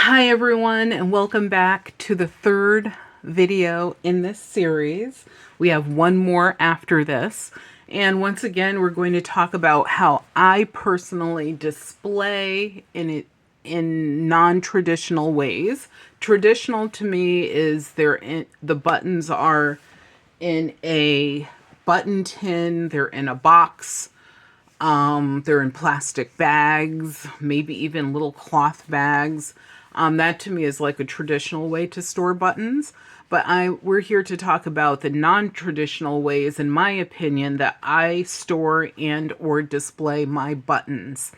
Hi everyone, and welcome back to the third video in this series. We have one more after this, and once again we're going to talk about how I personally display in non-traditional ways. Traditional to me is the buttons are in a button tin, they're in a box. They're in plastic bags, maybe even little cloth bags. That to me is like a traditional way to store buttons. But we're here to talk about the non-traditional ways, in my opinion, that I store and or display my buttons.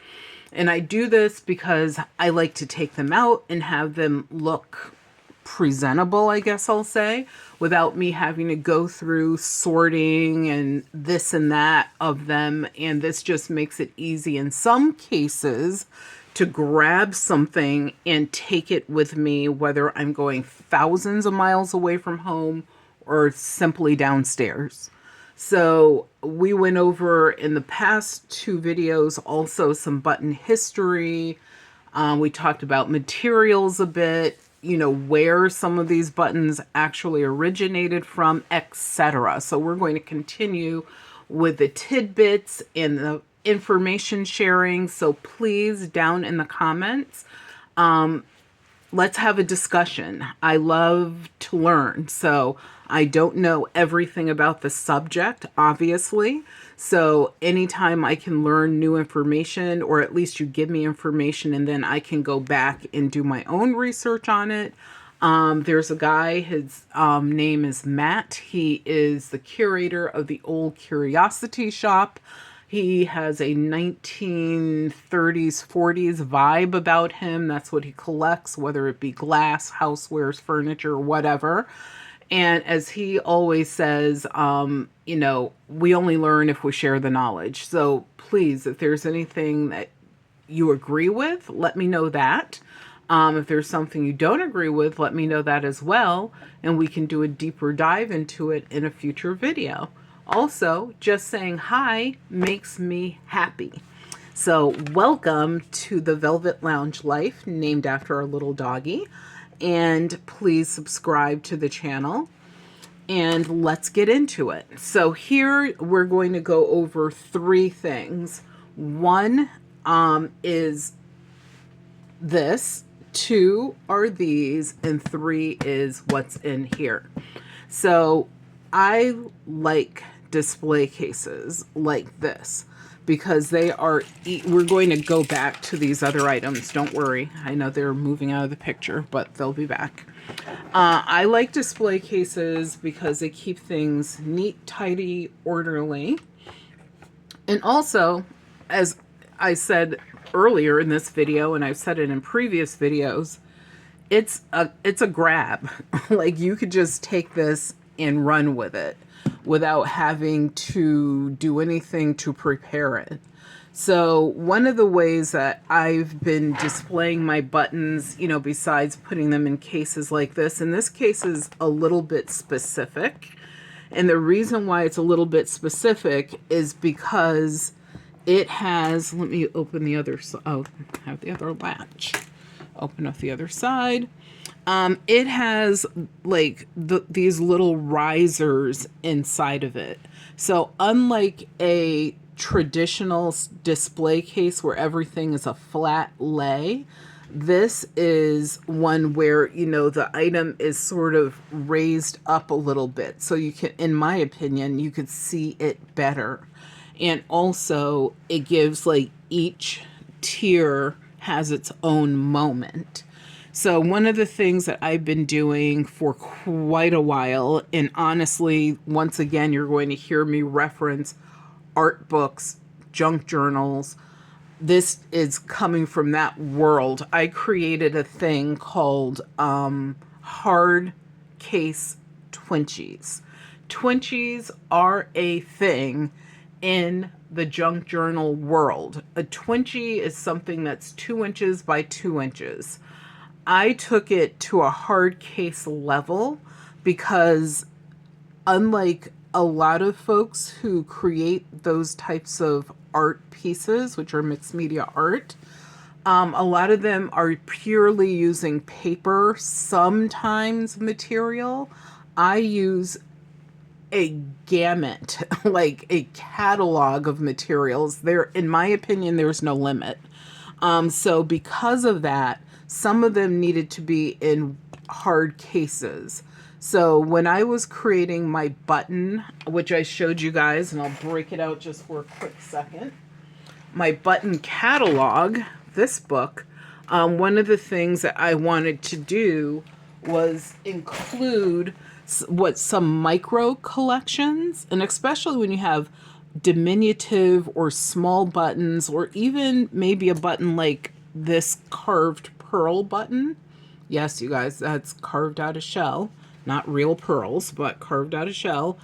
And I do this because I like to take them out and have them look presentable, I guess I'll say, without me having to go through sorting and this and that of them. And this just makes it easy in some cases to grab something and take it with me, whether I'm going thousands of miles away from home or simply downstairs. So we went over in the past two videos also some button history. We talked about materials a bit, where some of these buttons actually originated from, etc. So we're going to continue with the tidbits and the information sharing. So please, down in the comments, let's have a discussion. I love to learn. So I don't know everything about the subject, obviously. So anytime I can learn new information, or at least you give me information and then I can go back and do my own research on it. There's a guy, his name is Matt. He is the curator of the Old Curiosity Shop. He has a 1930s, 40s vibe about him. That's what he collects, whether it be glass, housewares, furniture, whatever. And as he always says, we only learn if we share the knowledge. So please, if there's anything that you agree with, let me know that. If there's something you don't agree with, let me know that as well. And we can do a deeper dive into it in a future video. Also, just saying hi makes me happy. So welcome to the Velvet Lounge Life, named after our little doggy. And please subscribe to the channel. And let's get into it. So here we're going to go over three things. One is this, two are these, and three is what's in here. So I like display cases like this because they are, we're going to go back to these other items. Don't worry. I know they're moving out of the picture, but they'll be back. I like display cases because they keep things neat, tidy, orderly. And also, as I said earlier in this video, and I've said it in previous videos, it's a grab. Like, you could just take this and run with it without having to do anything to prepare it. So one of the ways that I've been displaying my buttons, besides putting them in cases like this, and this case is a little bit specific. And the reason why it's a little bit specific is because it has, let me open the other side. Oh, I have the other latch. Open up the other side. It has like these little risers inside of it. So unlike a traditional display case where everything is a flat lay, this is one where, the item is sort of raised up a little bit. So you can, in my opinion, you could see it better. And also it gives, like, each tier has its own moment. So one of the things that I've been doing for quite a while, and honestly, once again, you're going to hear me reference art books, junk journals. This is coming from that world. I created a thing called hard case twinchies. Twinchies are a thing in the junk journal world. A twinchie is something that's 2 inches by 2 inches. I took it to a hard case level because, unlike a lot of folks who create those types of art pieces, which are mixed media art, A lot of them are purely using paper, sometimes material. I use a gamut, like a catalog of materials. There, in my opinion, there's no limit. So because of that, some of them needed to be in hard cases. So when I was creating my button, which I showed you guys, and I'll break it out just for a quick second, my button catalog, this book, one of the things that I wanted to do was include some micro collections, and especially when you have diminutive or small buttons, or even maybe a button like this carved pearl button. Yes, you guys, that's carved out of shell, not real pearls, but carved out of shell.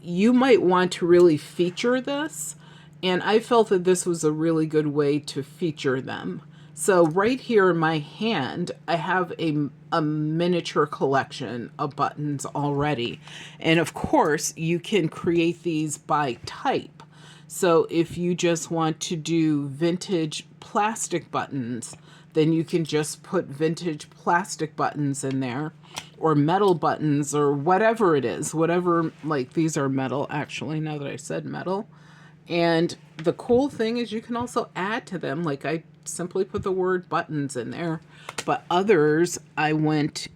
You might want to really feature this, and I felt that this was a really good way to feature them. So right here in my hand, I have a miniature collection of buttons already. And of course, you can create these by type. So if you just want to do vintage plastic buttons, then you can just put vintage plastic buttons in there, or metal buttons, or whatever it is. Whatever, like these are metal, actually, now that I said metal. And the cool thing is you can also add to them. Like I simply put the word buttons in there. But others, I went,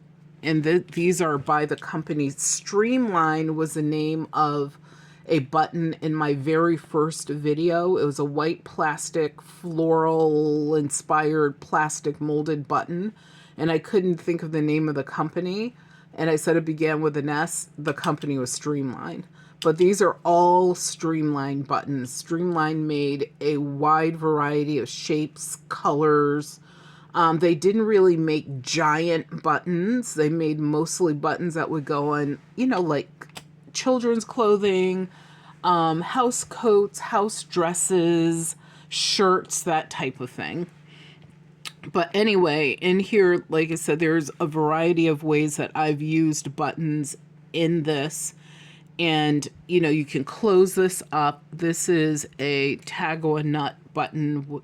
and these are by the company Streamline, was the name of a button in my very first video. It was a white plastic, floral inspired plastic molded button. And I couldn't think of the name of the company. And I said it began with an S. The company was Streamline. But these are all Streamline buttons. Streamline made a wide variety of shapes, colors. They didn't really make giant buttons. They made mostly buttons that would go on, you know, like children's clothing, house coats, house dresses, shirts, that type of thing. But anyway, in here, like I said, there's a variety of ways that I've used buttons in this. And, you know, you can close this up. This is a tag or a nut button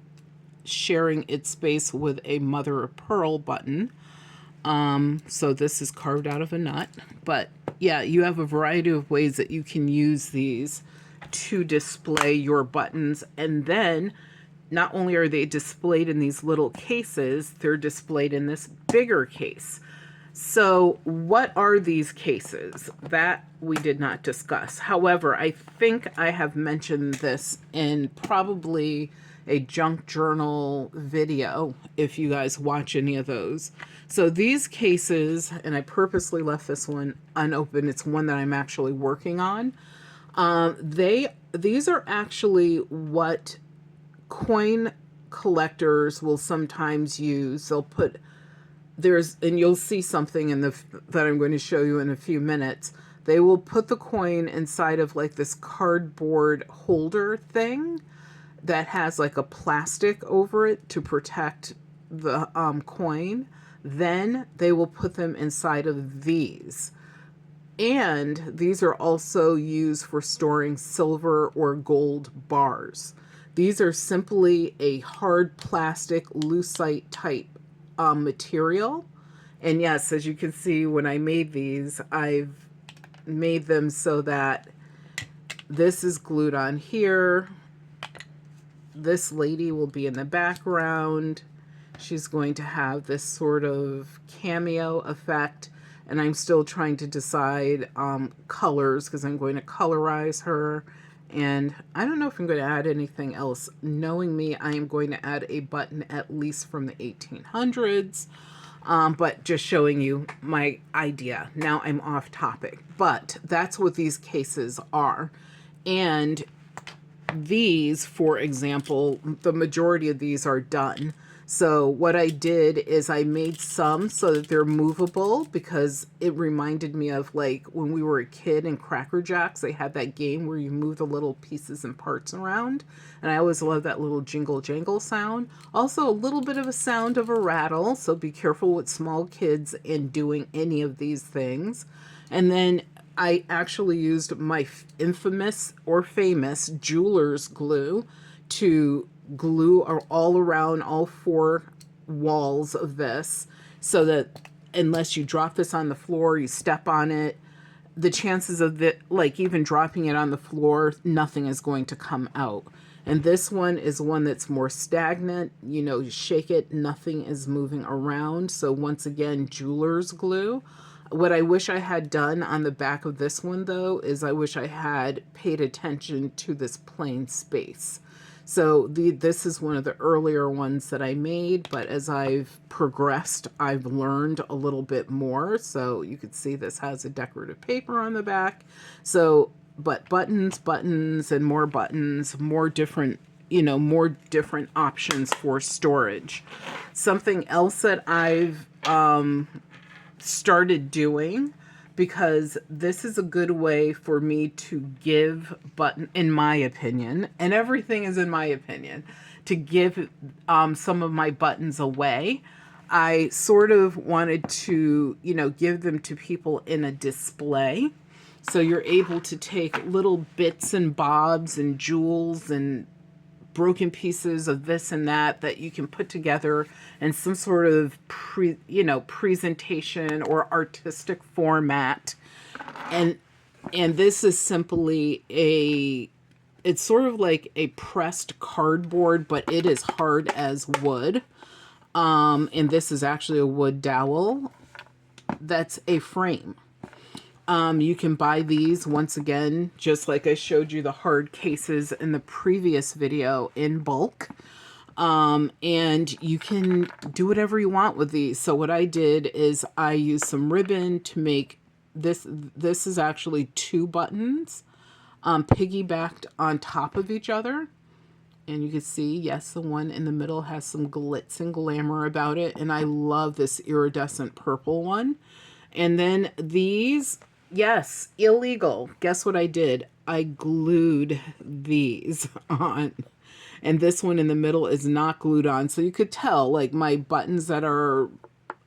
sharing its space with a mother of pearl button. So this is carved out of a nut. But yeah, you have a variety of ways that you can use these to display your buttons. And then not only are they displayed in these little cases, they're displayed in this bigger case. So what are these cases? That we did not discuss. However, I think I have mentioned this in probably a junk journal video, if you guys watch any of those. So these cases, and I purposely left this one unopened, it's one that I'm actually working on. These are actually what coin collectors will sometimes use. They'll put and you'll see something in that I'm going to show you in a few minutes. They will put the coin inside of like this cardboard holder thing that has like a plastic over it to protect the coin. Then they will put them inside of these. And these are also used for storing silver or gold bars. These are simply a hard plastic lucite type material. And yes, as you can see, when I made these, I've made them so that this is glued on here. This lady will be in the background. She's going to have this sort of cameo effect. And I'm still trying to decide colors, because I'm going to colorize her. And I don't know if I'm going to add anything else. Knowing me, I am going to add a button at least from the 1800s. But just showing you my idea. Now I'm off topic. But that's what these cases are. And these, for example, the majority of these are done. So what I did is I made some so that they're movable, because it reminded me of like when we were a kid in Cracker Jacks, they had that game where you move the little pieces and parts around. And I always love that little jingle jangle sound. Also a little bit of a sound of a rattle. So be careful with small kids in doing any of these things. And then I actually used my infamous or famous jeweler's glue to glue all around all four walls of this, so that unless you drop this on the floor, you step on it, the chances of it, like even dropping it on the floor, nothing is going to come out. And this one is one that's more stagnant. You know, you shake it, nothing is moving around. So once again, jeweler's glue. What I wish I had done on the back of this one, though, is I wish I had paid attention to this plain space. So this is one of the earlier ones that I made, but as I've progressed, I've learned a little bit more. So you can see this has a decorative paper on the back. So, but buttons, and more buttons, more different, you know, more different options for storage. Something else that I've started doing, because this is a good way for me to give in my opinion, and everything is in my opinion, to give some of my buttons away. I sort of wanted to, you know, give them to people in a display. So you're able to take little bits and bobs and jewels and broken pieces of this and that you can put together in some sort of presentation or artistic format. And this is simply it's sort of like a pressed cardboard, but it is hard as wood. And this is actually a wood dowel. That's a frame. You can buy these, once again, just like I showed you the hard cases in the previous video, in bulk. And you can do whatever you want with these. So what I did is I used some ribbon to make this. This is actually two buttons piggybacked on top of each other. And you can see, yes, the one in the middle has some glitz and glamour about it. And I love this iridescent purple one. And then these, yes, illegal. Guess what I did? I glued these on. And this one in the middle is not glued on. So you could tell, like, my buttons that are,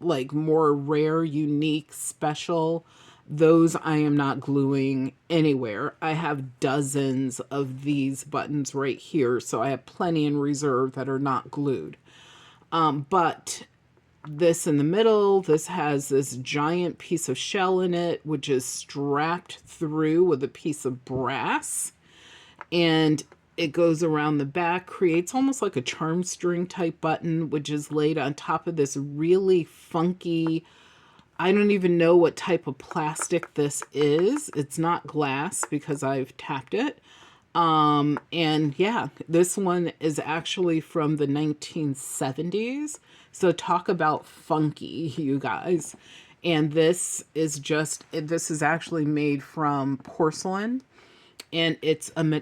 like, more rare, unique, special, those I am not gluing anywhere. I have dozens of these buttons right here. So I have plenty in reserve that are not glued. But this in the middle, this has this giant piece of shell in it, which is strapped through with a piece of brass. And it goes around the back, creates almost like a charm string type button, which is laid on top of this really funky, I don't even know what type of plastic this is. It's not glass because I've tapped it. And yeah, this one is actually from the 1970s. So talk about funky, you guys. And this is actually made from porcelain. And it's a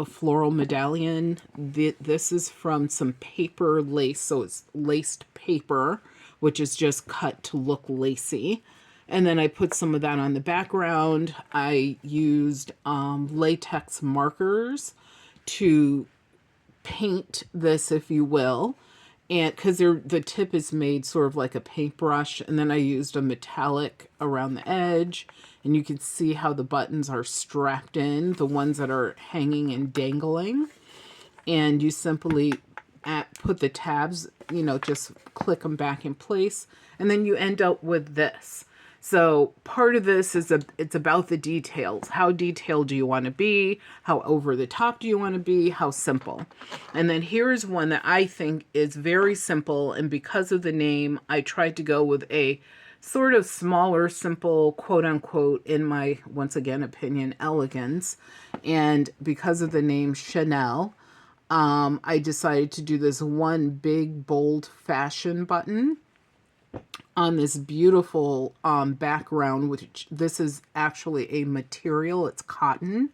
floral medallion. This is from some paper lace, so it's laced paper, which is just cut to look lacy. And then I put some of that on the background. I used latex markers to paint this, if you will. And because the tip is made sort of like a paintbrush, and then I used a metallic around the edge, and you can see how the buttons are strapped in, the ones that are hanging and dangling. And you simply put the tabs, just click them back in place, and then you end up with this. So part of this is it's about the details. How detailed do you want to be? How over the top do you want to be? How simple? And then here's one that I think is very simple. And because of the name, I tried to go with a sort of smaller, simple, quote unquote, in my, once again, opinion, elegance. And because of the name Chanel, I decided to do this one big, bold fashion button on this beautiful background, which this is actually a material. It's cotton,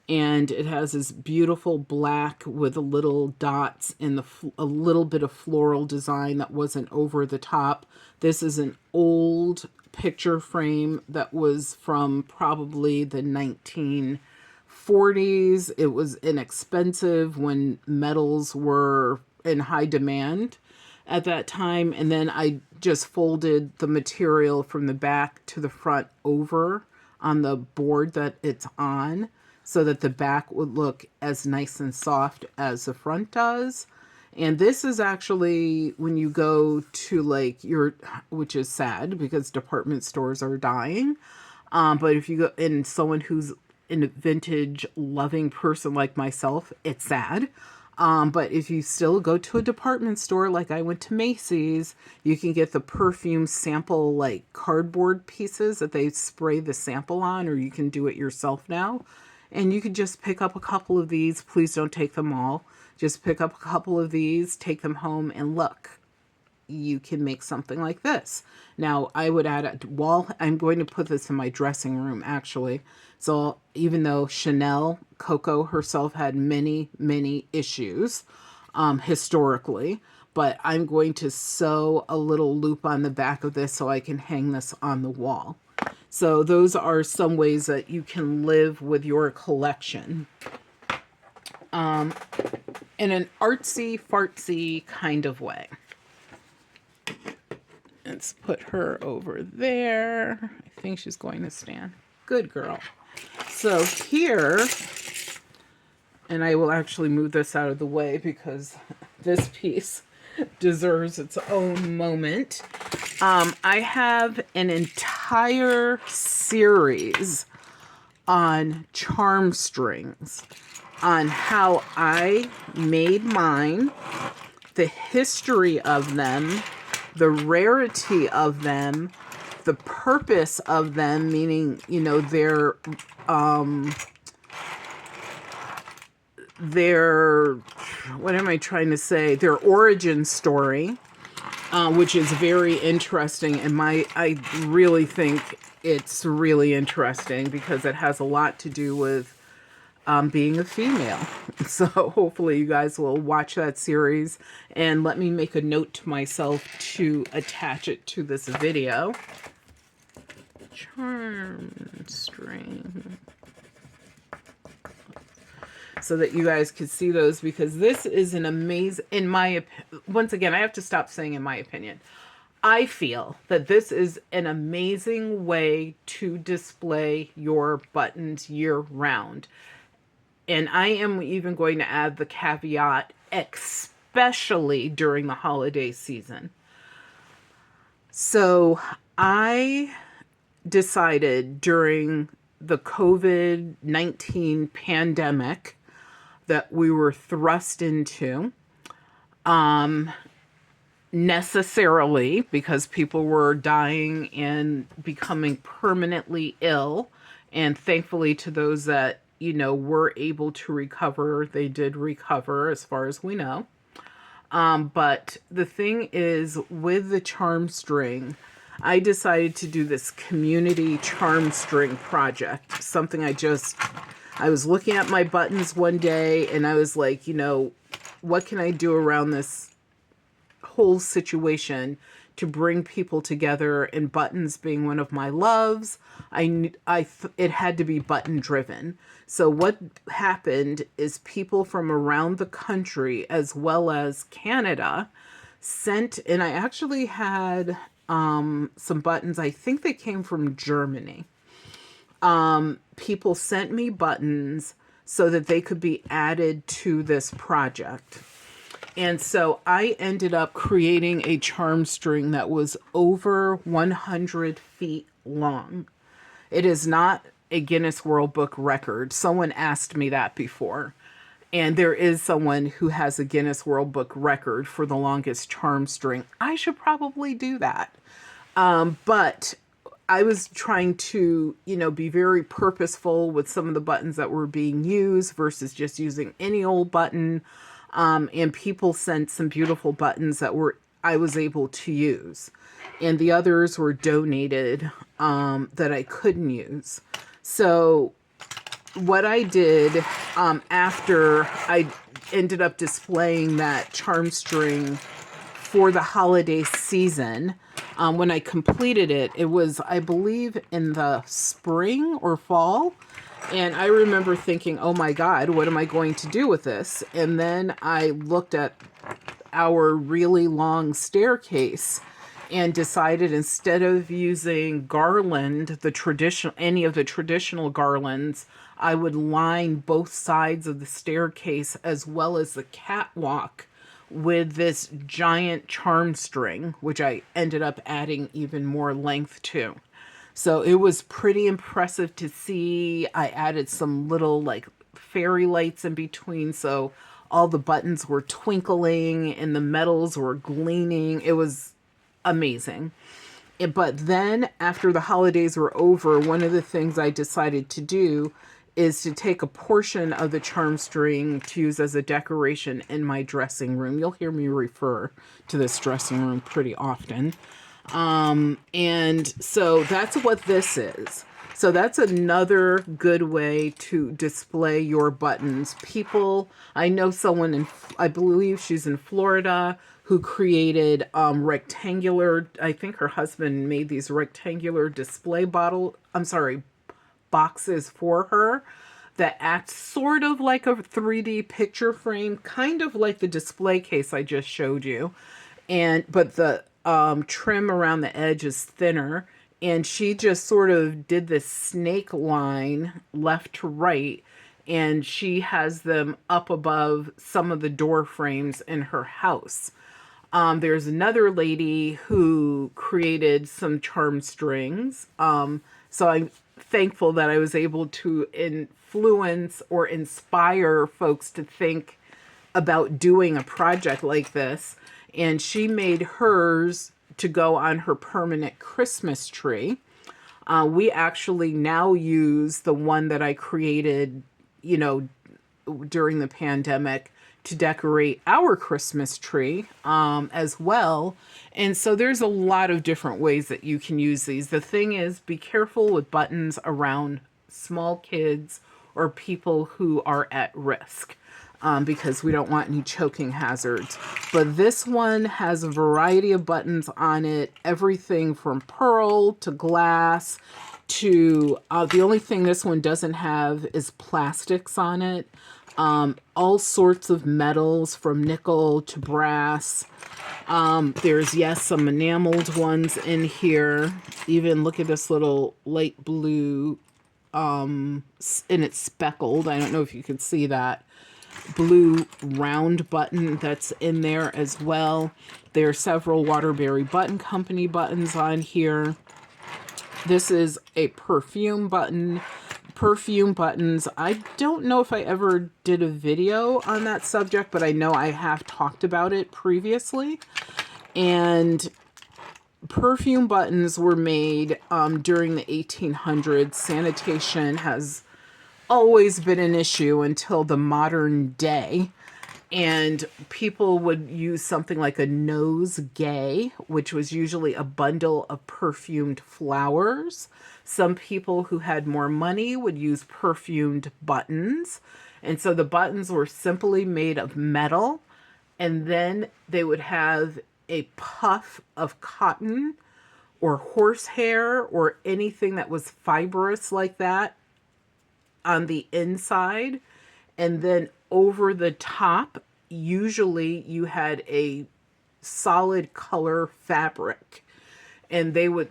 and it has this beautiful black with a little dots and a little bit of floral design that wasn't over the top. This is an old picture frame that was from probably the 1940s. It was inexpensive when metals were in high demand at that time. And then I just folded the material from the back to the front over on the board that it's on. so that the back would look as nice and soft as the front does. And this is actually when you go to like which is sad because department stores are dying. But if you go, and someone who's a vintage loving person like myself, it's sad. But if you still go to a department store, like I went to Macy's, you can get the perfume sample, like cardboard pieces that they spray the sample on, or you can do it yourself now. And you could just pick up a couple of these. Please don't take them all. Just pick up a couple of these, take them home, and look, you can make something like this. Now, I would add a wall. I'm going to put this in my dressing room, actually. So even though Chanel, Coco herself had many, many issues historically, but I'm going to sew a little loop on the back of this so I can hang this on the wall. So those are some ways that you can live with your collection. In an artsy-fartsy kind of way. Let's put her over there. I think she's going to stand. Good girl. So here, and I will actually move this out of the way because this piece deserves its own moment. I have an entire series on charm strings, on how I made mine, the history of them, the rarity of them, the purpose of them, meaning, you know, their what am I trying to say? Their origin story, which is very interesting. And I really think it's really interesting because it has a lot to do with being a female. So hopefully you guys will watch that series and let me make a note to myself to attach it to this video. Charm string. So that you guys could see those, because this is an amazing, once again, I have to stop saying in my opinion. I feel that this is an amazing way to display your buttons year round. And I am even going to add the caveat, especially during the holiday season. So I decided during the COVID-19 pandemic that we were thrust into, necessarily, because people were dying and becoming permanently ill. And thankfully to those that, you know, were able to recover, they did recover as far as we know. But the thing is, with the charm string, I decided to do this community charm string project. Something I was looking at my buttons one day and I was like, you know, what can I do around this whole situation to bring people together, and buttons being one of my loves, it had to be button driven. So what happened is people from around the country as well as Canada sent, and I actually had some buttons, I think they came from Germany. People sent me buttons so that they could be added to this project. And so I ended up creating a charm string that was over 100 feet long. It is not a Guinness World Book record. Someone asked me that before. And there is someone who has a Guinness World Book record for the longest charm string. I should probably do that. But I was trying to, you know, be very purposeful with some of the buttons that were being used versus just using any old button. And people sent some beautiful buttons that I was able to use. And the others were donated that I couldn't use. So what I did after I ended up displaying that charm string for the holiday season, when I completed it, it was, I believe, in the spring or fall. And I remember thinking, oh my God, what am I going to do with this? And then I looked at our really long staircase and decided instead of using garland, any of the traditional garlands, I would line both sides of the staircase as well as the catwalk with this giant charm string, which I ended up adding even more length to. So it was pretty impressive to see. I added some little like fairy lights in between, so all the buttons were twinkling and the metals were gleaming. It was amazing. But then after the holidays were over, one of the things I decided to do is to take a portion of the charm string to use as a decoration in my dressing room. You'll hear me refer to this dressing room pretty often. And so that's what this is. So that's another good way to display your buttons. People, I know someone I believe she's in Florida, who created rectangular, I think her husband made these rectangular display boxes for her that act sort of like a 3D picture frame, kind of like the display case I just showed you. But the trim around the edge is thinner, and she just sort of did this snake line left to right, and she has them up above some of the door frames in her house. There's another lady who created some charm strings. So I'm thankful that I was able to influence or inspire folks to think about doing a project like this. And she made hers to go on her permanent Christmas tree. We actually now use the one that I created, during the pandemic to decorate our Christmas tree as well. And so there's a lot of different ways that you can use these. The thing is, be careful with buttons around small kids or people who are at risk. Because we don't want any choking hazards. But this one has a variety of buttons on it, everything from pearl to glass to, the only thing this one doesn't have is plastics on it. All sorts of metals from nickel to brass. There's, yes, some enameled ones in here. Even look at this little light blue, and it's speckled. I don't know if you can see that. Blue round button that's in there as well. There are several Waterbury Button Company buttons on here. This is a perfume button. Perfume buttons, I don't know if I ever did a video on that subject, but I know I have talked about it previously. And perfume buttons were made during the 1800s. Sanitation has always been an issue until the modern day, and people would use something like a nosegay, which was usually a bundle of perfumed flowers. Some people who had more money would use perfumed buttons, and so the buttons were simply made of metal, and then they would have a puff of cotton or horsehair or anything that was fibrous like that on the inside, and then over the top usually you had a solid color fabric, and they would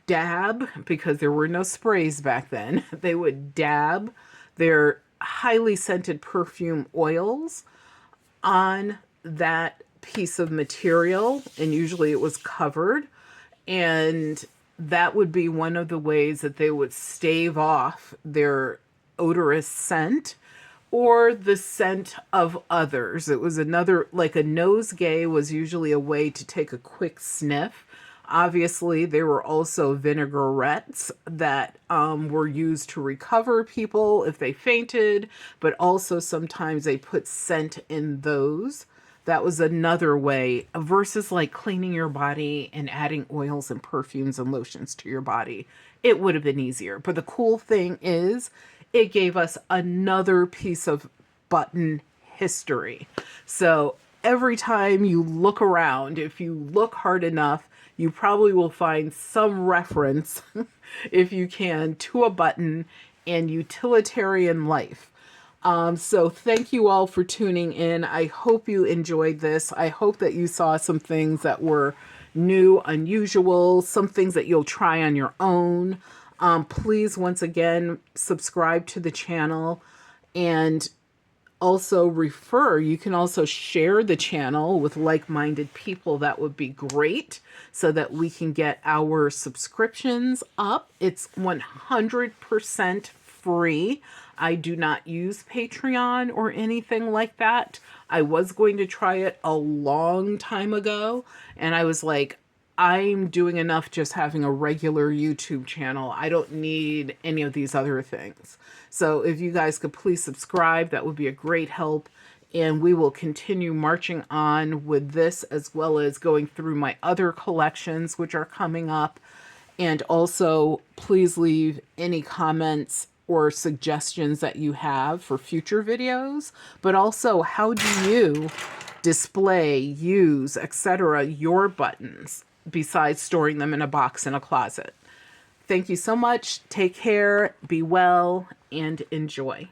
dab, because there were no sprays back then, they would dab their highly scented perfume oils on that piece of material, and usually it was covered, and that would be one of the ways that they would stave off their odorous scent or the scent of others. It was another, like a nosegay was usually a way to take a quick sniff. Obviously, there were also vinaigrettes that were used to recover people if they fainted, but also sometimes they put scent in those. That was another way versus like cleaning your body and adding oils and perfumes and lotions to your body. It would have been easier. But the cool thing is, it gave us another piece of button history. So every time you look around, if you look hard enough, you probably will find some reference, if you can, to a button and utilitarian life. So thank you all for tuning in. I hope you enjoyed this. I hope that you saw some things that were new, unusual, some things that you'll try on your own. Please, once again, subscribe to the channel and also refer. You can also share the channel with like-minded people. That would be great so that we can get our subscriptions up. It's 100% free. I do not use Patreon or anything like that. I was going to try it a long time ago, and I was like, I'm doing enough just having a regular YouTube channel. I don't need any of these other things. So if you guys could please subscribe, that would be a great help. And we will continue marching on with this, as well as going through my other collections, which are coming up. And also, please leave any comments or suggestions that you have for future videos. But also, how do you display, use, etc. your buttons besides storing them in a box in a closet? Thank you so much. Take care, be well, and enjoy.